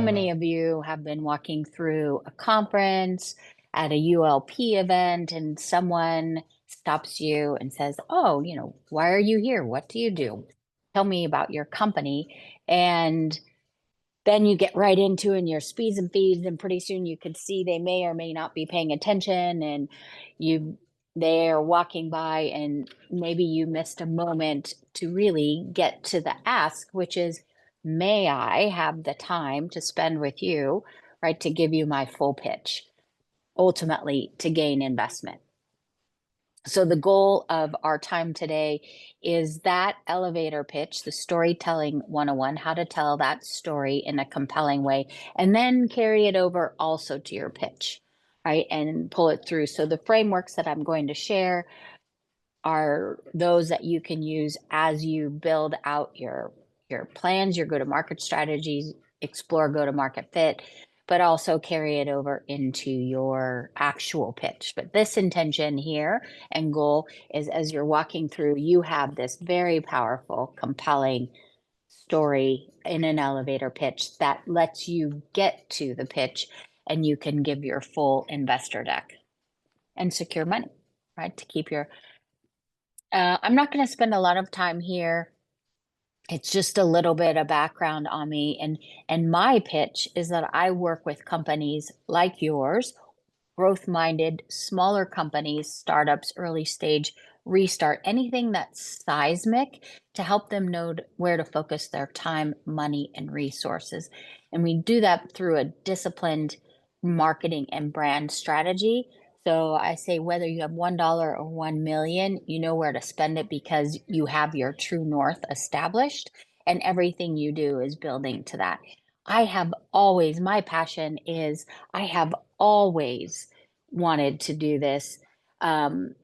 many of you have been walking through a conference at a ULP event and someone stops you and says, "Oh, why are you here? What do you do? Tell me about your company." And then you get right into in your speeds and feeds, and pretty soon you can see they may or may not be paying attention, and they're walking by, and maybe you missed a moment to really get to the ask, which is, may I have the time to spend with you, right, to give you my full pitch, ultimately to gain investment. So the goal of our time today is that elevator pitch, the storytelling 101, how to tell that story in a compelling way, and then carry it over also to your pitch, right? And pull it through. So the frameworks that I'm going to share are those that you can use as you build out your plans, your go-to-market strategies, explore go-to-market fit, but also carry it over into your actual pitch. But this intention here and goal is, as you're walking through, you have this very powerful, compelling story in an elevator pitch that lets you get to the pitch, and you can give your full investor deck and secure money, right? To keep your I'm not going to spend a lot of time here. It's just a little bit of background on me, and my pitch is that I work with companies like yours, growth-minded, smaller companies, startups, early stage, restart, anything that's seismic, to help them know where to focus their time, money, and resources. And we do that through a disciplined marketing and brand strategy. So I say, whether you have $1 or 1 million, you know where to spend it because you have your true north established, and everything you do is building to that. My passion is, I have always wanted to do this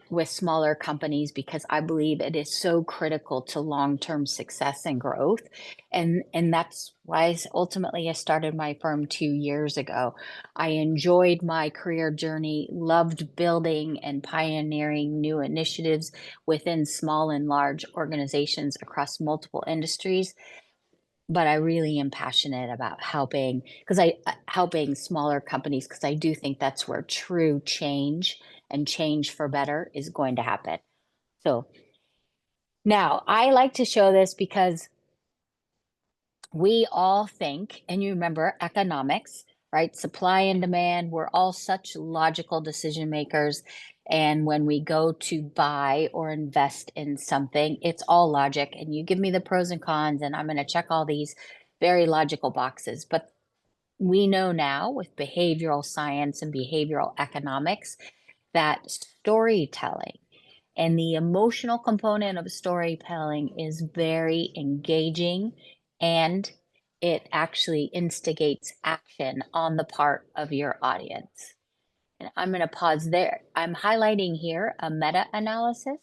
with smaller companies because I believe it is so critical to long-term success and growth. And that's why ultimately I started my firm 2 years ago. I enjoyed my career journey, loved building and pioneering new initiatives within small and large organizations across multiple industries. But I really am passionate about helping smaller companies, because I do think that's where true change and change for better is going to happen. So now I like to show this because we all think, and you remember economics, right? Supply and demand, we're all such logical decision makers. And when we go to buy or invest in something, it's all logic. And you give me the pros and cons, and I'm going to check all these very logical boxes. But we know now with behavioral science and behavioral economics that storytelling and the emotional component of storytelling is very engaging, and it actually instigates action on the part of your audience. And I'm going to pause there. I'm highlighting here a meta-analysis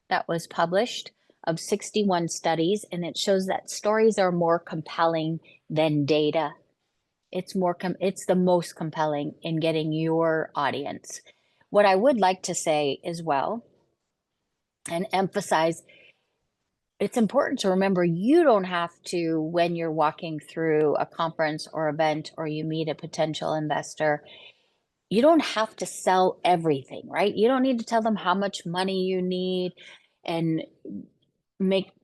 that was published of 61 studies, and it shows that stories are more compelling than data. It's the most compelling in getting your audience. What I would like to say as well and emphasize, it's important to remember, you don't have to, when you're walking through a conference or event or you meet a potential investor, you don't have to sell everything, right? You don't need to tell them how much money you need and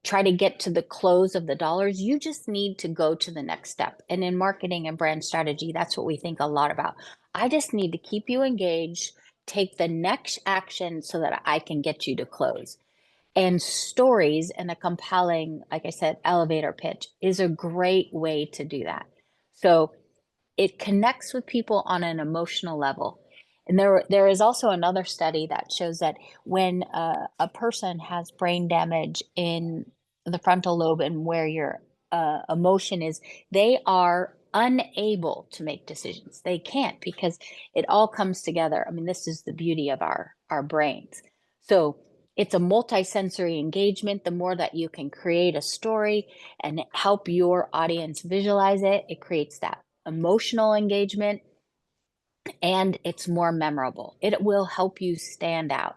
try to get to the close of the dollars. You just need to go to the next step. And in marketing and brand strategy, that's what we think a lot about. I just need to keep you engaged, take the next action so that I can get you to close. And stories and a compelling, like I said, elevator pitch is a great way to do that. So it connects with people on an emotional level. And there is also another study that shows that when a person has brain damage in the frontal lobe and where your emotion is, they are unable to make decisions. They can't, because it all comes together. I mean, this is the beauty of our brains. So it's a multi-sensory engagement. The more that you can create a story and help your audience visualize it, it creates that emotional engagement, and it's more memorable. It will help you stand out.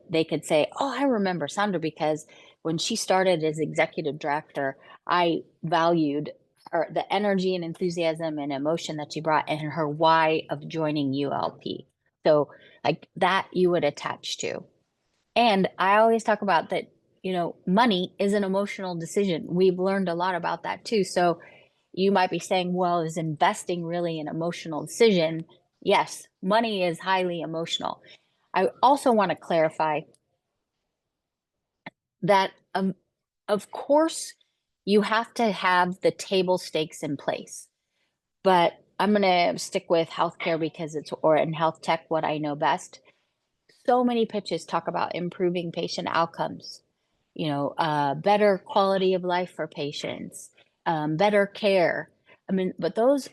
They could say, "Oh, I remember Sandra because when she started as executive director, I valued or the energy and enthusiasm and emotion that she brought and her why of joining ULP. So like that you would attach to. And I always talk about that, money is an emotional decision. We've learned a lot about that too. So you might be saying, well, is investing really an emotional decision? Yes, money is highly emotional. I also want to clarify that, of course, you have to have the table stakes in place. But I'm going to stick with healthcare because or in health tech, what I know best. So many pitches talk about improving patient outcomes, better quality of life for patients, better care. I mean, but those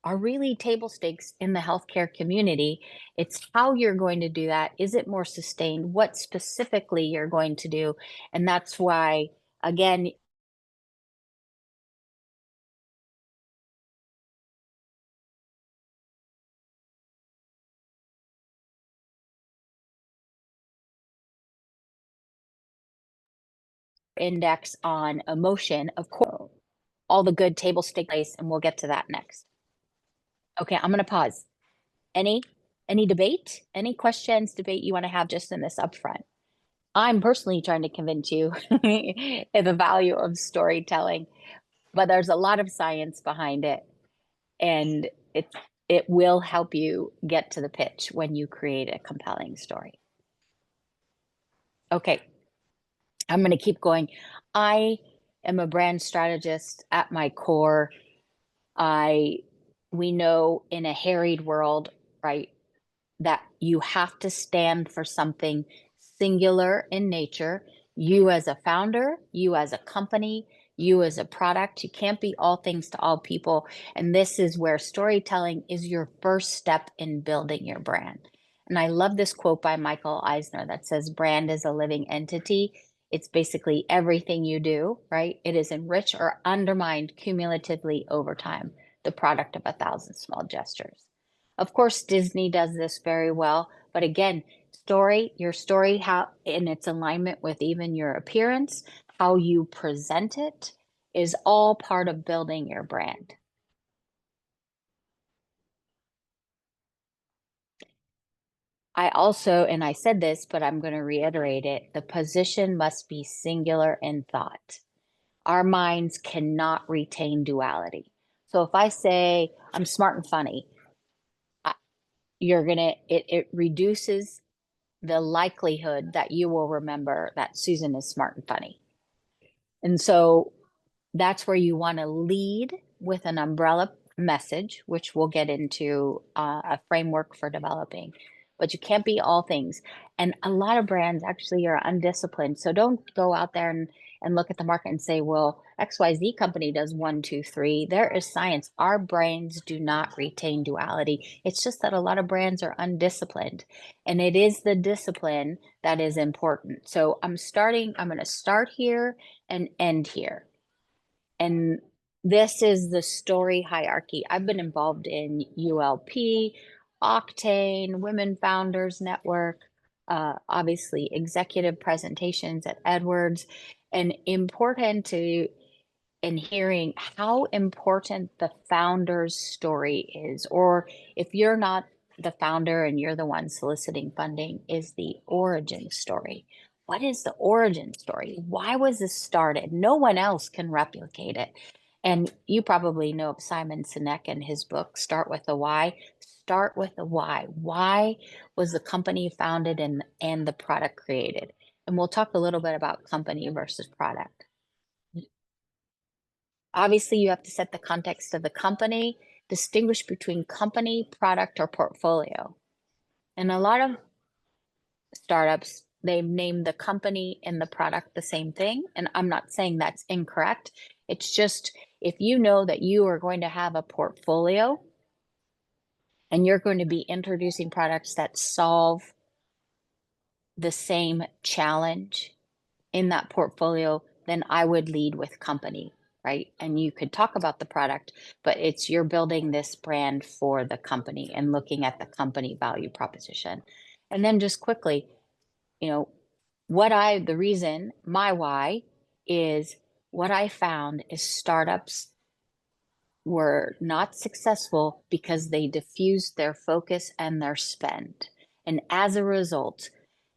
are really table stakes in the healthcare community. It's how you're going to do that. Is it more sustained? What specifically you're going to do? And that's why, again, index on emotion, of course, all the good table stakes, and we'll get to that next. Okay, I'm going to pause. Any any debate, any questions, debate you want to have just in this upfront? I'm personally trying to convince you of the value of storytelling, but there's a lot of science behind it, and it will help you get to the pitch when you create a compelling story. Okay, I'm going to keep going. I am a brand strategist at my core. We know in a harried world, right, that you have to stand for something singular in nature. You as a founder, you as a company, you as a product, you can't be all things to all people. And this is where storytelling is your first step in building your brand. And I love this quote by Michael Eisner that says, brand is a living entity. It's basically everything you do, right? It is enriched or undermined cumulatively over time, the product of 1,000 small gestures. Of course, Disney does this very well, but again, your story, how in its alignment with even your appearance, how you present it is all part of building your brand. I also, and I said this, but I'm going to reiterate it, the position must be singular in thought. Our minds cannot retain duality. So if I say I'm smart and funny, it reduces the likelihood that you will remember that Susan is smart and funny. And so that's where you want to lead with an umbrella message, which we'll get into a framework for developing. But you can't be all things. And a lot of brands actually are undisciplined. So don't go out there and look at the market and say, well, XYZ company does one, two, three. There is science. Our brains do not retain duality. It's just that a lot of brands are undisciplined. And it is the discipline that is important. So I'm going to start here and end here. And this is the story hierarchy. I've been involved in ULP, Octane, Women Founders Network, obviously executive presentations at Edwards, and important to in hearing how important the founder's story is, or if you're not the founder and you're the one soliciting funding, is the origin story. What is the origin story? Why was this started? No one else can replicate it. And you probably know of Simon Sinek and his book, Start with the Why. Start with the why. Why was the company founded and the product created? And we'll talk a little bit about company versus product. Obviously, you have to set the context of the company, distinguish between company, product, or portfolio. And a lot of startups, they name the company and the product the same thing. And I'm not saying that's incorrect. It's just if you know that you are going to have a portfolio and you're going to be introducing products that solve the same challenge in that portfolio, then I would lead with company, right? And you could talk about the product, but you're building this brand for the company and looking at the company value proposition. And then just quickly, you know, my why is what I found is startups were not successful because they diffused their focus and their spend. And as a result,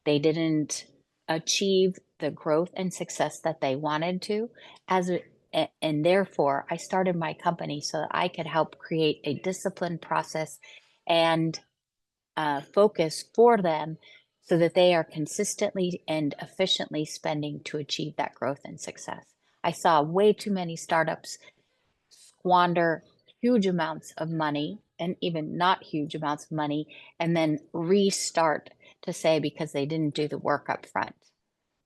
they didn't achieve the growth and success that they wanted to. And therefore, I started my company so that I could help create a disciplined process and focus for them so that they are consistently and efficiently spending to achieve that growth and success. I saw way too many startups squander huge amounts of money and even not huge amounts of money and then restart to say because they didn't do the work up front.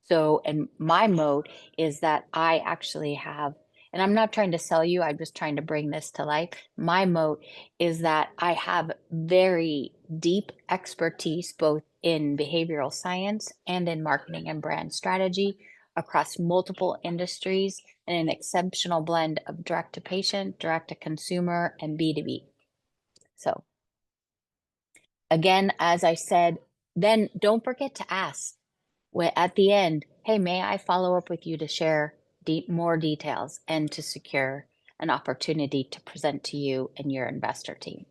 So, and my mode is that I actually have, and I'm not trying to sell you, I'm just trying to bring this to life. My mode is that I have very deep expertise both in behavioral science and in marketing and brand strategy across multiple industries and an exceptional blend of direct to patient, direct to consumer, and B2B. So, again, as I said, then don't forget to ask at the end, hey, may I follow up with you to share more details and to secure an opportunity to present to you and your investor team?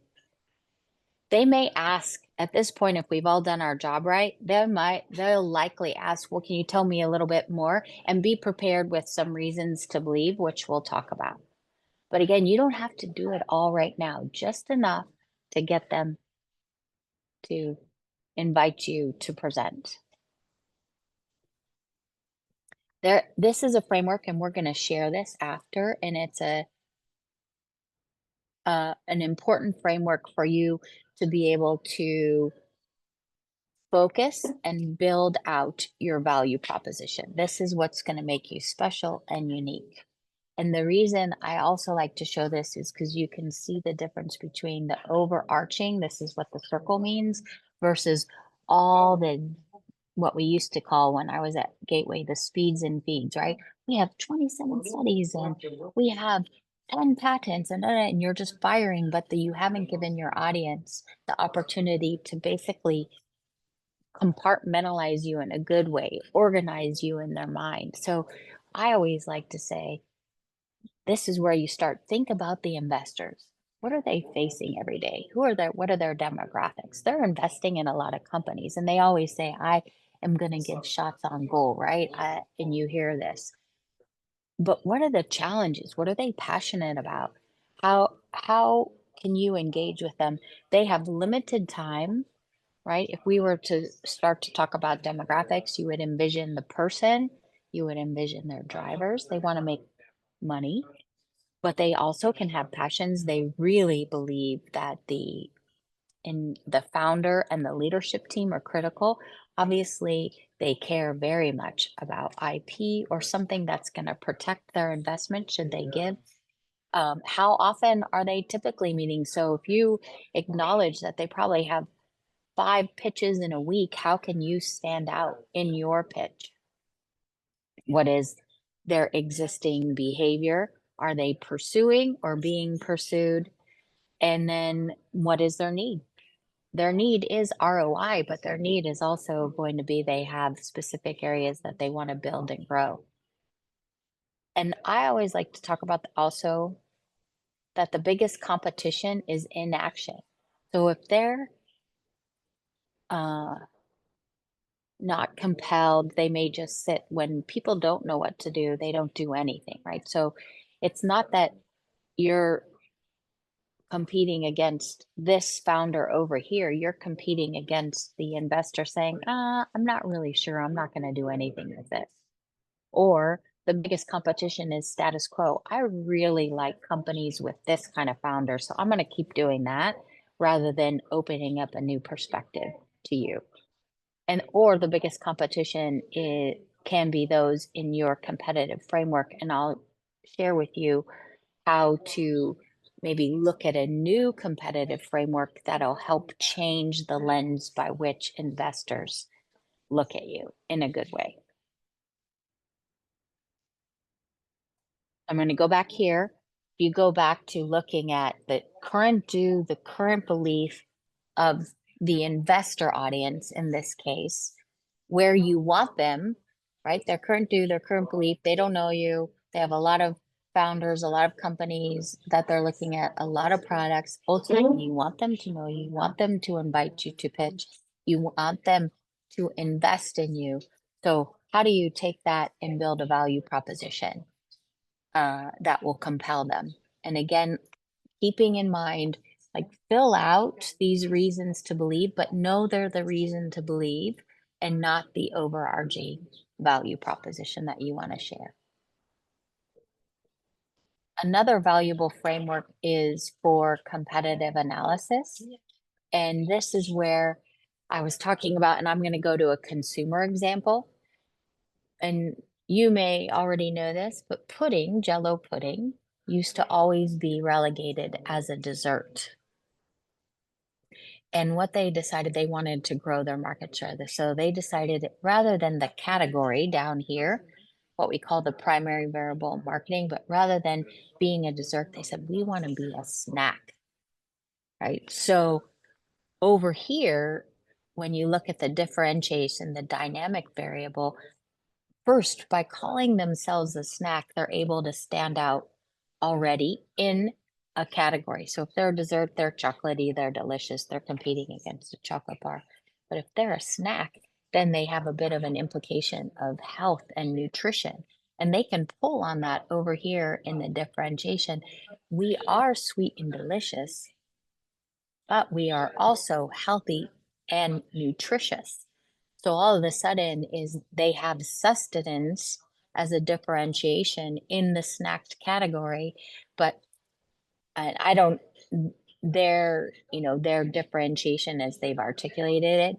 They may ask at this point, if we've all done our job right, they'll likely ask, well, can you tell me a little bit more? And be prepared with some reasons to believe, which we'll talk about. But again, you don't have to do it all right now, just enough to get them to invite you to present. This is a framework, and we're going to share this after, and it's an important framework for you to be able to focus and build out your value proposition. This is what's going to make you special and unique. And the reason I also like to show this is because you can see the difference between the overarching, this is what the circle means, versus all the what we used to call when I was at Gateway, the speeds and feeds, right? We have 27 studies and we have 10 patents and you're just firing, but you haven't given your audience the opportunity to basically compartmentalize you in a good way, organize you in their mind. So I always like to say, this is where you start. Think about the investors. What are they facing every day? What are their demographics? They're investing in a lot of companies and they always say, I am going to give shots on goal, right? And you hear this. But what are the challenges? What are they passionate about? How can you engage with them? They have limited time, right? If we were to start to talk about demographics, you would envision the person, you would envision their drivers. They want to make money, but they also can have passions. They really believe that the founder and the leadership team are critical. Obviously, they care very much about IP or something that's going to protect their investment should they give. How often are they typically meeting? So if you acknowledge that they probably have 5 pitches in a week, how can you stand out in your pitch? What is their existing behavior? Are they pursuing or being pursued? And then what is their need? Their need is ROI, but their need is also going to be they have specific areas that they want to build and grow. And I always like to talk about also that the biggest competition is inaction. So if they're not compelled, they may just sit. When people don't know what to do, they don't do anything, right? So it's not that you're competing against this founder over here. You're competing against the investor saying, I'm not really sure. I'm not going to do anything with this. Or the biggest competition is status quo. I really like companies with this kind of founder, so I'm going to keep doing that rather than opening up a new perspective to you. And or the biggest competition can be those in your competitive framework. And I'll share with you how to maybe look at a new competitive framework that'll help change the lens by which investors look at you in a good way. I'm going to go back here. You go back to looking at the current the current belief of the investor audience in this case, where you want them, right? Their current their current belief, they don't know you. They have a lot of founders, a lot of companies that they're looking at, a lot of products. Ultimately, you want them to know you, you want them to invite you to pitch, you want them to invest in you. So, how do you take that and build a value proposition that will compel them? And again, keeping in mind, like fill out these reasons to believe, but know they're the reason to believe and not the overarching value proposition that you want to share. Another valuable framework is for competitive analysis. And this is where I was talking about, and I'm going to go to a consumer example. And you may already know this, but pudding, Jello pudding, used to always be relegated as a dessert. And what they decided, they wanted to grow their market share. So they decided rather than the category down here, what we call the primary variable marketing, but rather than being a dessert, they said, we want to be a snack, right? So over here, when you look at the differentiation, the dynamic variable, first, by calling themselves a snack, they're able to stand out already in a category. So if they're a dessert, they're chocolatey, they're delicious, they're competing against a chocolate bar. But if they're a snack, then they have a bit of an implication of health and nutrition. And they can pull on that over here in the differentiation. We are sweet and delicious, but we are also healthy and nutritious. So all of a sudden is they have sustenance as a differentiation in the snacked category, but I don't their differentiation as they've articulated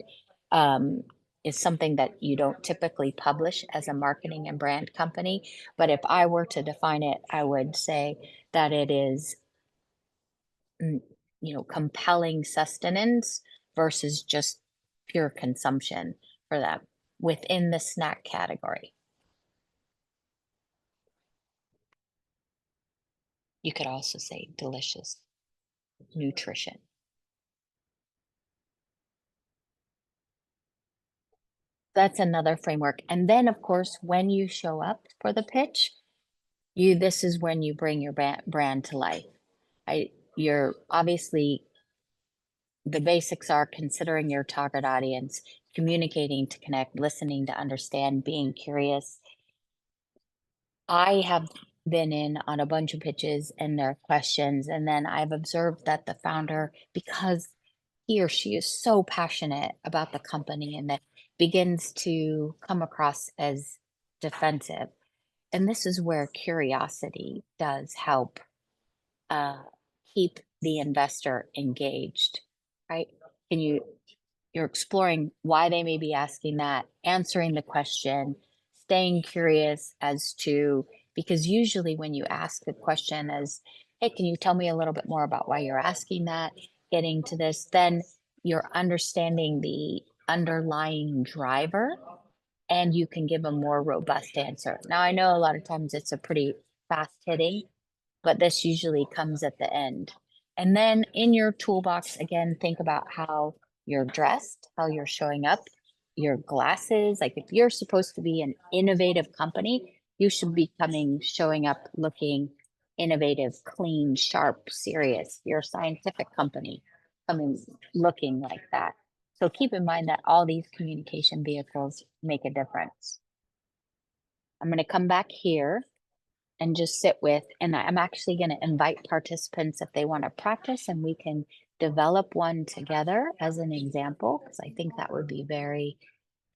it is something that you don't typically publish as a marketing and brand company. But if I were to define it, I would say that it is compelling sustenance versus just pure consumption for them within the snack category. You could also say delicious nutrition. That's another framework. And then, of course, when you show up for the pitch, this is when you bring your brand to life. You're obviously, the basics are considering your target audience, communicating to connect, listening to understand, being curious. I have been in on a bunch of pitches and their questions, and then I've observed that the founder, because he or she is so passionate about the company and that begins to come across as defensive. And this is where curiosity does help uh, keep the investor engaged, right? Can you you're exploring why they may be asking that, answering the question, staying curious as to, because usually when you ask a question as, hey, can you tell me a little bit more about why you're asking that, getting to this, then you're understanding the underlying driver and you can give a more robust answer. Now, I know a lot of times it's a pretty fast hitting, but this usually comes at the end. And then in your toolbox, again, think about how you're dressed, how you're showing up, your glasses. Like if you're supposed to be an innovative company, you should be showing up looking innovative, clean, sharp, serious. You're a scientific company, coming looking like that. So keep in mind that all these communication vehicles make a difference. I'm going to come back here and just sit with, and I'm actually going to invite participants if they want to practice and we can develop one together as an example, because I think that would be very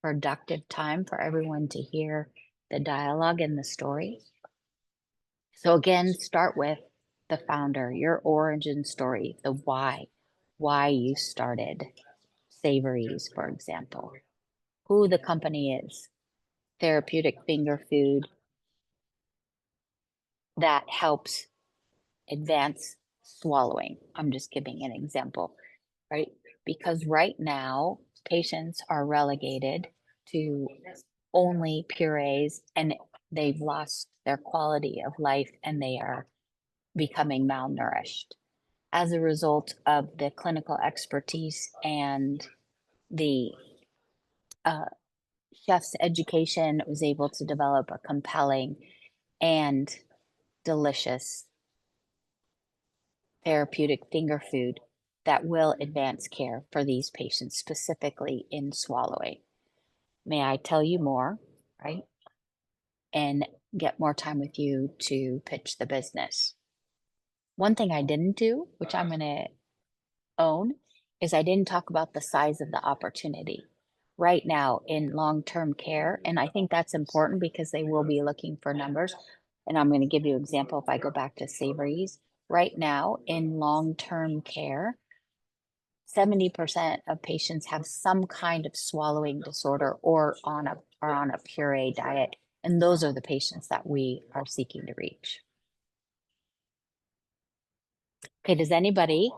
productive time for everyone to hear the dialogue and the story. So again, start with the founder, your origin story, the why you started Savories, for example, who the company is, therapeutic finger food that helps advance swallowing. I'm just giving an example, right? Because right now, patients are relegated to only purees and they've lost their quality of life and they are becoming malnourished as a result of the clinical expertise and the uh, chef's education was able to develop a compelling and delicious, therapeutic finger food that will advance care for these patients, specifically in swallowing. May I tell you more, right? And get more time with you to pitch the business. One thing I didn't do, which I'm going to own, is I didn't talk about the size of the opportunity right now in long-term care. And I think that's important because they will be looking for numbers. And I'm going to give you an example. If I go back to Savory's, right now in long-term care, 70% of patients have some kind of swallowing disorder or on a puree diet. And those are the patients that we are seeking to reach. Okay, does anybody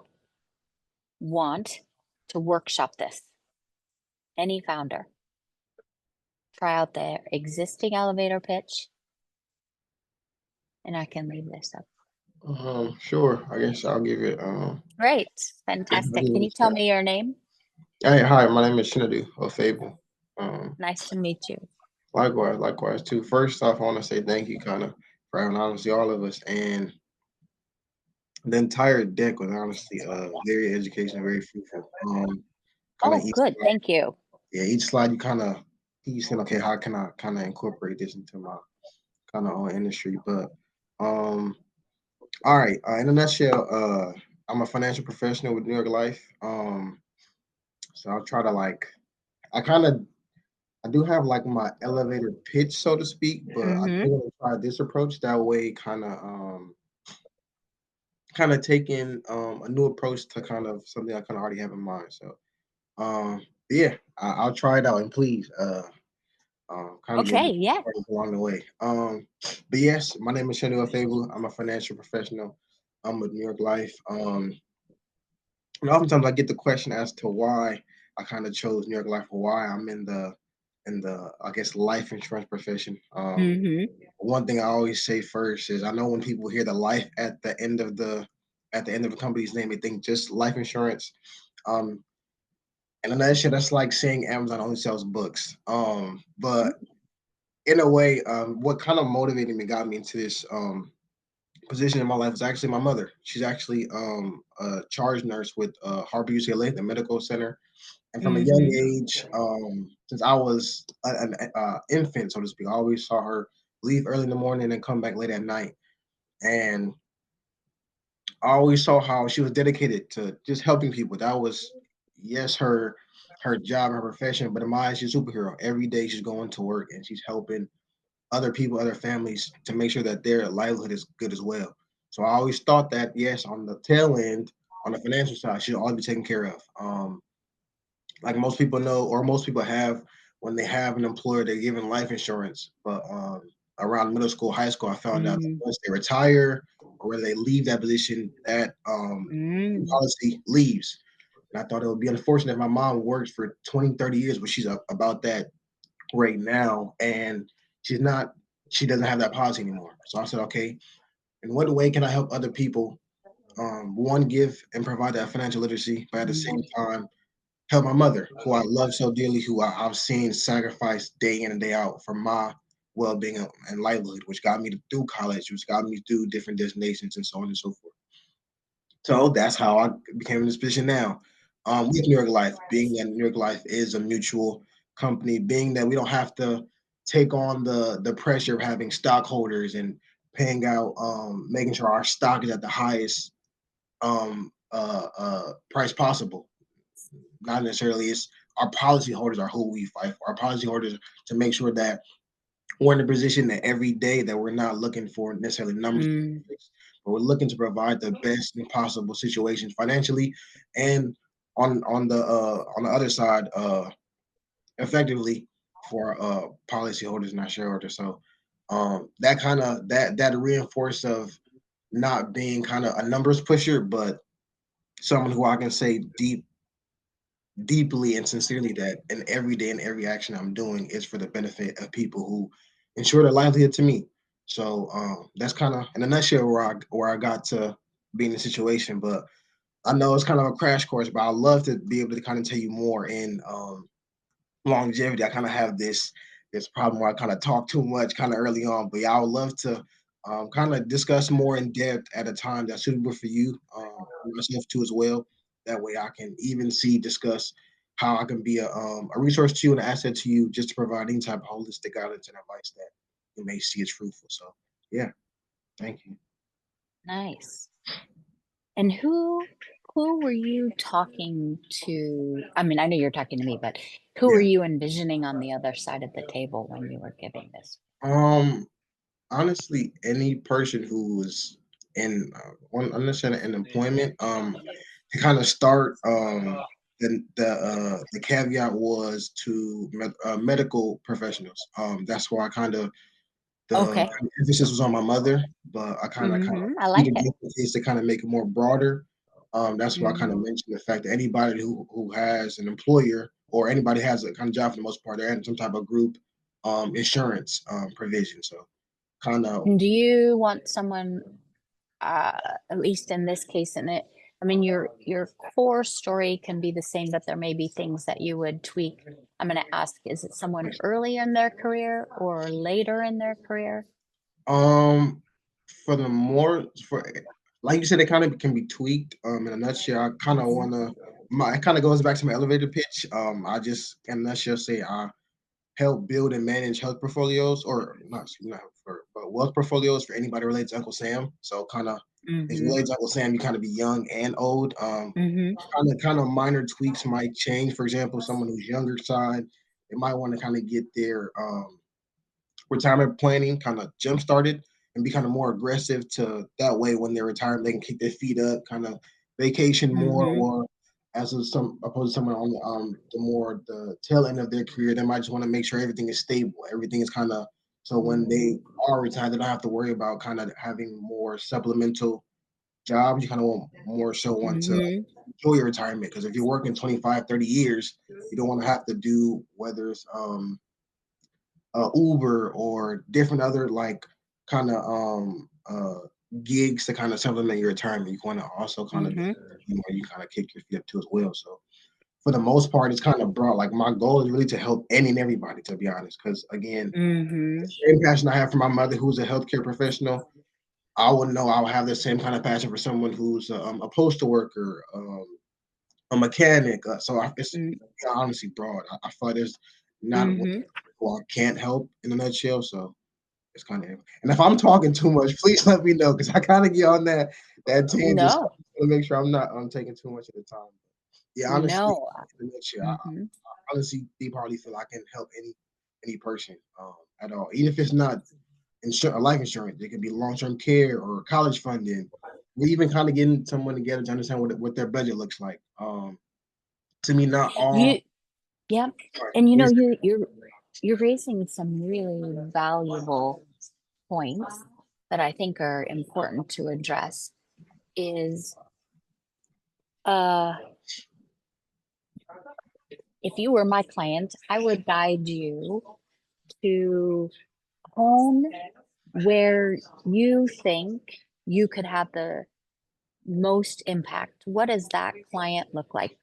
want to workshop this? Any founder? Try out their existing elevator pitch, and I can leave this up. Sure. I guess I'll give it. Great, I'll fantastic. give Can it you a tell shot. me your name? Hey, hi. My name is Shinadu of Fable. Nice to meet you. Likewise too. First off, I want to say thank you, kind of, for having honestly all of us, and the entire deck was honestly very educational, very fruitful. Kind of Oh, each good, slide, thank you. yeah, each slide you said, okay, how can I kind of incorporate this into my kind of own industry? But um, all right, in a nutshell, I'm a financial professional with New York Life. So I'll try to like, I kind of I do have like my elevator pitch, so to speak, but I do Mm-hmm. want to try this approach. That way, kind of taking a new approach to kind of something I kind of already have in mind. So, yeah, I'll try it out, and please, kind of give me Okay, yeah. along the way. But yes, my name is Shanu Fable. I'm a financial professional. I'm with New York Life. And oftentimes I get the question as to why I kind of chose New York Life or why I'm in the I guess life insurance profession. Mm-hmm. One thing I always say first is I know when people hear the life at the end of a company's name, they think just life insurance. Um, and in that shit, that's like saying Amazon only sells books. But in a way, what kind of motivated me, got me into this position in my life was actually my mother. She's actually a charge nurse with Harvard UCLA, the medical center. And from a young Mm-hmm. age, since I was an infant, so to speak, I always saw her leave early in the morning and come back late at night. And I always saw how she was dedicated to just helping people. That was, yes, her job, her profession, but in my eyes, she's a superhero. Every day she's going to work and she's helping other people, other families to make sure that their livelihood is good as well. So I always thought that, yes, on the tail end, on the financial side, she'll always be taken care of. Like most people know, or most people have, when they have an employer, they're given life insurance. But around middle school, high school, I found out that Mm-hmm. once they retire or whether they leave that position, that Mm-hmm. policy leaves. And I thought it would be unfortunate if my mom works for 20, 30 years, but she's about that right now, and she's not, she doesn't have that policy anymore. So I said, okay, in what way can I help other people? One, give and provide that financial literacy, but at the same time, help my mother, who I love so dearly, who I've seen sacrifice day in and day out for my well-being and livelihood, which got me through college, which got me through different destinations and so on and so forth. So that's how I became in this position now. With New York Life, being that New York Life is a mutual company, being that we don't have to take on the pressure of having stockholders and paying out, making sure our stock is at the highest price possible. Not necessarily, it's our policyholders are who we fight for. Our policyholders to make sure that we're in a position that every day that we're not looking for necessarily numbers, Mm-hmm. but we're looking to provide the best possible situations financially and on the other side, effectively for policyholders and our shareholders. So that kind of that reinforce of not being kind of a numbers pusher, but someone who I can say deeply and sincerely that in every day and every action I'm doing is for the benefit of people who ensure their livelihood to me. So that's kind of in a nutshell where I got to be in the situation. But I know it's kind of a crash course, but I'd love to be able to kind of tell you more in longevity. I kind of have this problem where I kind of talk too much kind of early on, but yeah, I would love to kind of discuss more in depth at a time that's suitable for you, myself too as well. That way I can even discuss how I can be a resource to you and an asset to you just to provide any type of holistic guidance and advice that you may see as fruitful. So yeah, thank you. Nice. And who were you talking to? I mean, I know you're talking to me, but who were Yeah. you envisioning on the other side of the table when you were giving this? Um, Honestly, any person who was in understand in employment, to kind of start, the caveat was to medical professionals. That's why I kind of the Okay. emphasis was on my mother, but I kind of I like pleaded it. the case to kind of make it more broader. That's why I kind of Hmm. mentioned the fact that anybody who has an employer or anybody has a kind of job for the most part, they're in some type of group insurance provision. So kind of Do you want someone, uh, at least in this case, in it? I mean, your core story can be the same, but there may be things that you would tweak. I'm going to ask: is it someone early in their career or later in their career? um for the more for like you said, it kind of can be tweaked. In a nutshell, I kind of wanna my it kind of goes back to my elevator pitch. I just in a nutshell say I help build and manage health portfolios, or not for, but wealth portfolios for anybody related to Uncle Sam. So kind of if you Hmm. relate to Uncle Sam, you kind of be young and old. Hmm. Kind of minor tweaks might change. For example, someone who's younger side, they might want to kind of get their retirement planning kind of jump started and be kind of more aggressive to that way when they're retired they can kick their feet up, kind of vacation more, Hmm. or as of some opposed to someone on the tail end of their career, they might just want to make sure everything is stable, everything is kind of so when they are retired, they don't have to worry about kind of having more supplemental jobs. You kind of want more so want to Hmm. enjoy your retirement because if you're working 25, 30 years, you don't want to have to do whether it's Uber or different other like kind of gigs to kind of supplement your retirement. You want to also kind of do Hmm. where you kind of kick your feet up too as well. So for the most part, it's kind of broad. Like my goal is really to help any and everybody, to be honest. Because again, Hmm. the same passion I have for my mother, who's a healthcare professional, I would know I would have the same kind of passion for someone who's a postal worker, a mechanic. It's honestly broad. I feel like there's not one Hmm. who I can't help in a nutshell. So it's kind of, and if I'm talking too much, please let me know because I kind of get on that tangent. So No, I want to make sure I'm taking too much of the time. Yeah, honestly, no. in a nutshell, Hmm. I honestly deep hardly feel I can help any person at all, even if it's not life insurance. It could be long term care or college funding. We even kind of getting someone together to understand what their budget looks like. To me, not all. You, yeah, Sorry, and what is you're raising some really valuable points that I think are important to address. Is uh, if you were my client, I would guide you to hone where you think you could have the most impact. What does that client look like?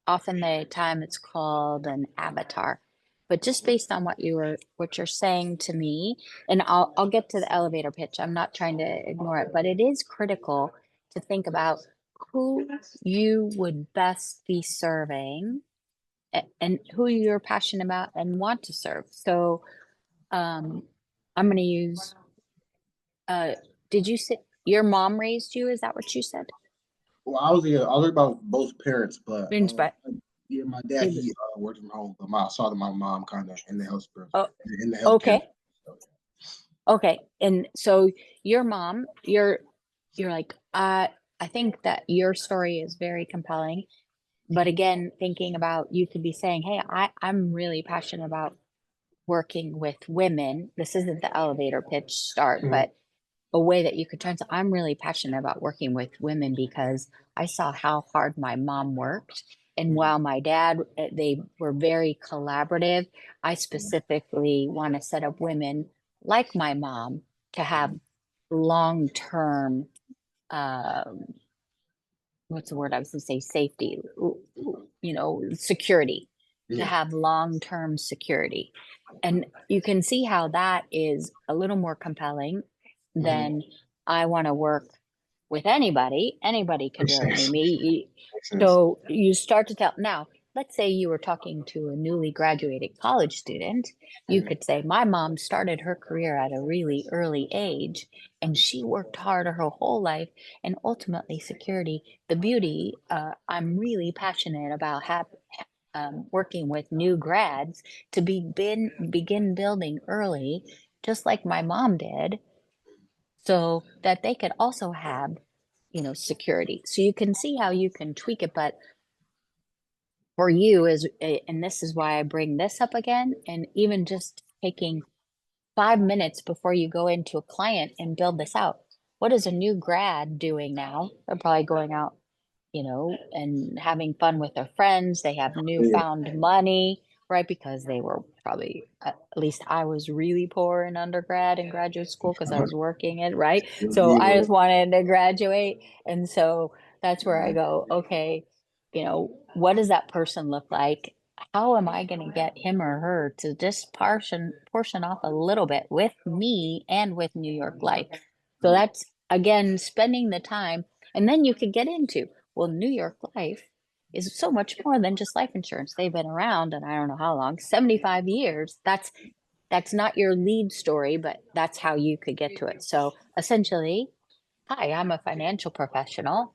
Often the time it's called an avatar. But just based on what you're saying to me, and I'll get to the elevator pitch. I'm not trying to ignore it, but it is critical to think about who you would best be serving and who you're passionate about and want to serve. So um, I'm going to use. Uh, did you say your mom raised you? Is that what you said? well, I was about both parents, but Means, but yeah, my dad it was, he worked from home, but I saw that my mom kind of in the oh, in the healthcare. okay, So, okay. And so your mom, you're like, I think that your story is very compelling. But again, thinking about you could be saying, hey, I'm really passionate about working with women. This isn't the elevator pitch start, yeah. but a way that you could turn. So I'm really passionate about working with women because I saw how hard my mom worked. And Mhm. while my dad, they were very collaborative, I specifically want to set up women like my mom to have long term, um, what's the word I was going to say, safety, security, to Yeah. have long term security. And you can see how that is a little more compelling Mhm. then I want to work with anybody. Anybody could Makes really need sense. me. Makes sense. So you start to tell now, let's say you were talking to a newly graduated college student, you Mhm. could say, my mom started her career at a really early age and she worked hard her whole life and ultimately security. The beauty, I'm really passionate about working with new grads to begin building early, just like my mom did, so that they could also have, security. So you can see how you can tweak it, but for you is, and this is why I bring this up again, and even just taking 5 minutes before you go into a client and build this out. What is a new grad doing now? They're probably going out, and having fun with their friends. They have Yeah. newfound money, right? Because they were probably, at least I was really poor in undergrad and graduate school because I was working it, right? So I Yeah. just wanted to graduate. And so that's where I go, okay, what does that person look like? How am I going to get him or her to just portion off a little bit with me and with New York Life? So that's again spending the time, and then you could get into, well, New York Life is so much more than just life insurance. They've been around, and I don't know how long, 75 years. That's not your lead story, but that's how you could get to it. So essentially, hi, I'm a financial professional.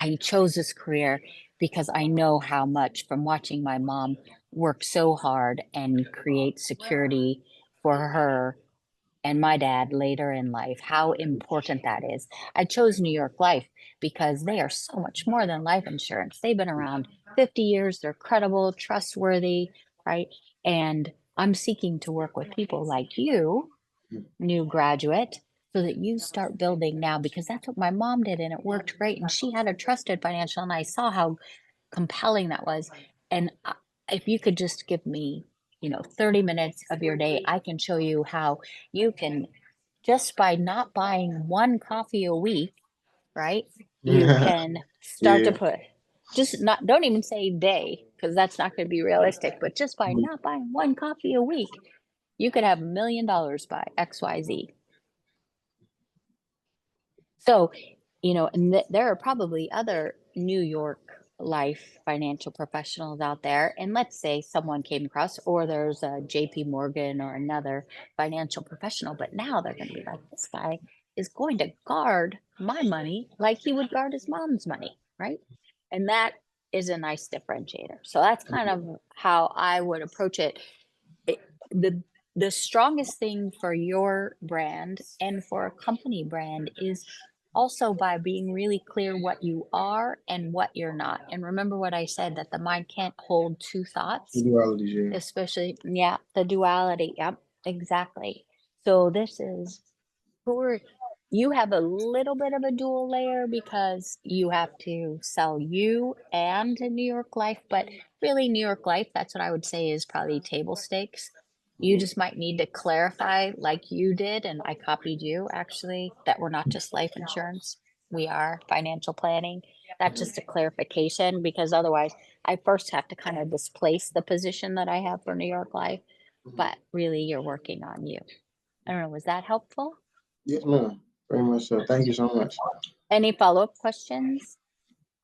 I chose this career because I know how much from watching my mom work so hard and create security for her and my dad later in life, how important that is. I chose New York Life because they are so much more than life insurance. They've been around 50 years, they're credible, trustworthy, right? And I'm seeking to work with people like you, new graduate, so that you start building now, because that's what my mom did and it worked great. And she had a trusted financial, and I saw how compelling that was. And if you could just give me, 30 minutes of your day, I can show you how you can, just by not buying one coffee a week, right? You can start to Yeah. put, just not, don't even say day, because that's not going to be realistic, but just by not buying one coffee a week, you could have $1 million by XYZ. So, and there are probably other New York life financial professionals out there. And let's say someone came across, or there's a JP Morgan or another financial professional, but now they're going to be like, this guy is going to guard my money like he would guard his mom's money, right? And that is a nice differentiator. So that's kind of how I would approach it. it the the strongest thing for your brand and for a company brand is also by being really clear what you are and what you're not. And remember what I said, that the mind can't hold two thoughts, Dualities, yeah. especially, yeah, the duality. Yep, exactly. So this is who are you have a little bit of a dual layer because you have to sell you and New York Life, but really New York Life, that's what I would say is probably table stakes. You just might need to clarify, like you did, and I copied you actually, that we're not just life insurance. We are financial planning. That's just a clarification, because otherwise I first have to kind of displace the position that I have for New York Life, but really you're working on you. I don't know, was that helpful? Yes, ma'am. Very much so. Thank you so much. Any follow-up questions?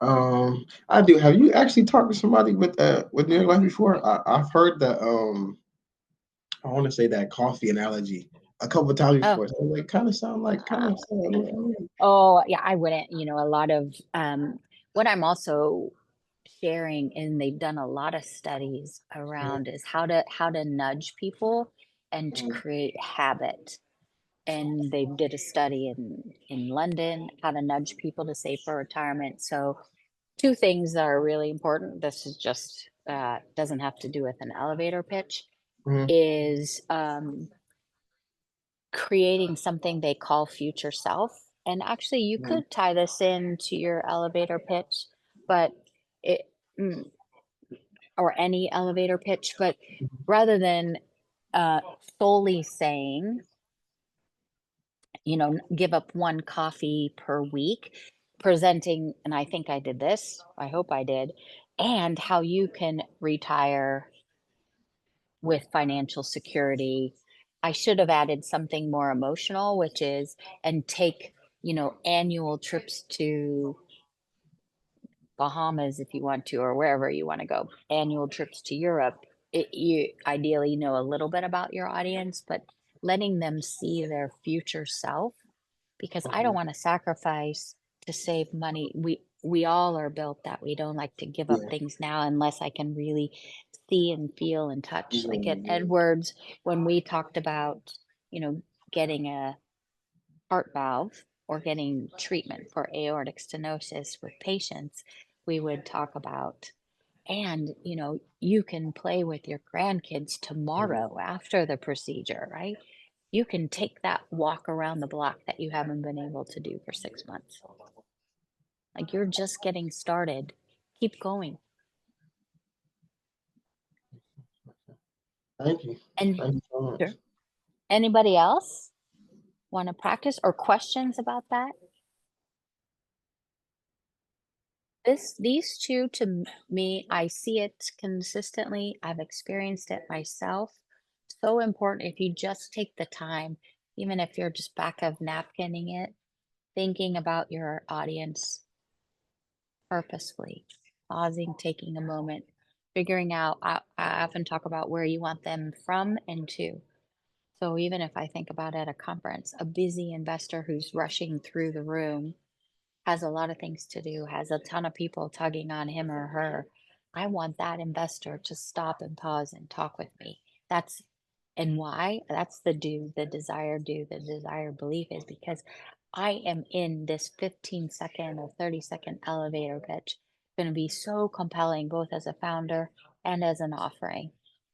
I do. Have you actually talked to somebody with New York Life before? I've heard that I want to say that coffee analogy a couple of times Oh, before. So it kind of sound like oh, yeah, I wouldn't, a lot of what I'm also sharing, and they've done a lot of studies around, is how to nudge people and to create habit. And they did a study in London, how to nudge people to save for retirement. So two things that are really important. This is just doesn't have to do with an elevator pitch. Mhm. Is creating something they call future self. And actually, you Mhm. could tie this into your elevator pitch, but it, mm, or any elevator pitch, but rather than uh, solely saying, give up one coffee per week, presenting, and I think I did this, I hope I did, and how you can retire with financial security I should have added something more emotional, which is and take, annual trips to Bahamas if you want to, or wherever you want to go, annual trips to Europe. You ideally know a little bit about your audience, but letting them see their future self, because I don't Mhm. want to sacrifice to save money. We all are built that we don't like to give up Yeah, things now unless I can really see and feel and touch. Like at yeah, Edwards, when we talked about, you know, getting a heart valve or getting treatment for aortic stenosis with patients, we would talk about, and you can play with your grandkids mhm. tomorrow after the procedure, right? You can take that walk around the block that you haven't been able to do for 6 months. Like you're just getting started. Keep going. Thank you. And Thank you so much. sure. Anybody else want to practice or questions about that? These two me, I see it consistently. I've experienced it myself. So important if you just take the time, even if you're just back of napkinning it, thinking about your audience purposefully, pausing, taking a moment, figuring out. I often talk about where you want them from and to. So even if I think about at a conference, a busy investor who's rushing through the room has a lot of things to do, has a ton of people tugging on him or her. I want that investor to stop and pause and talk with me. That's and why? That's the desire belief is because I am in this 15-second or 30-second elevator pitch going to be so compelling, both as a founder and as an offering,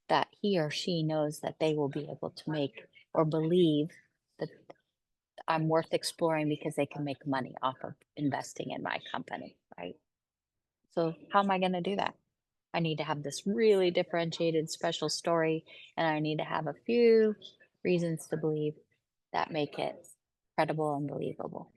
that he or she knows that they will be able to make or believe that I'm worth exploring because they can make money off of investing in my company, right? So how am I going to do that? I need to have this really differentiated special story, and I need to have a few reasons to believe that make it credible and believable.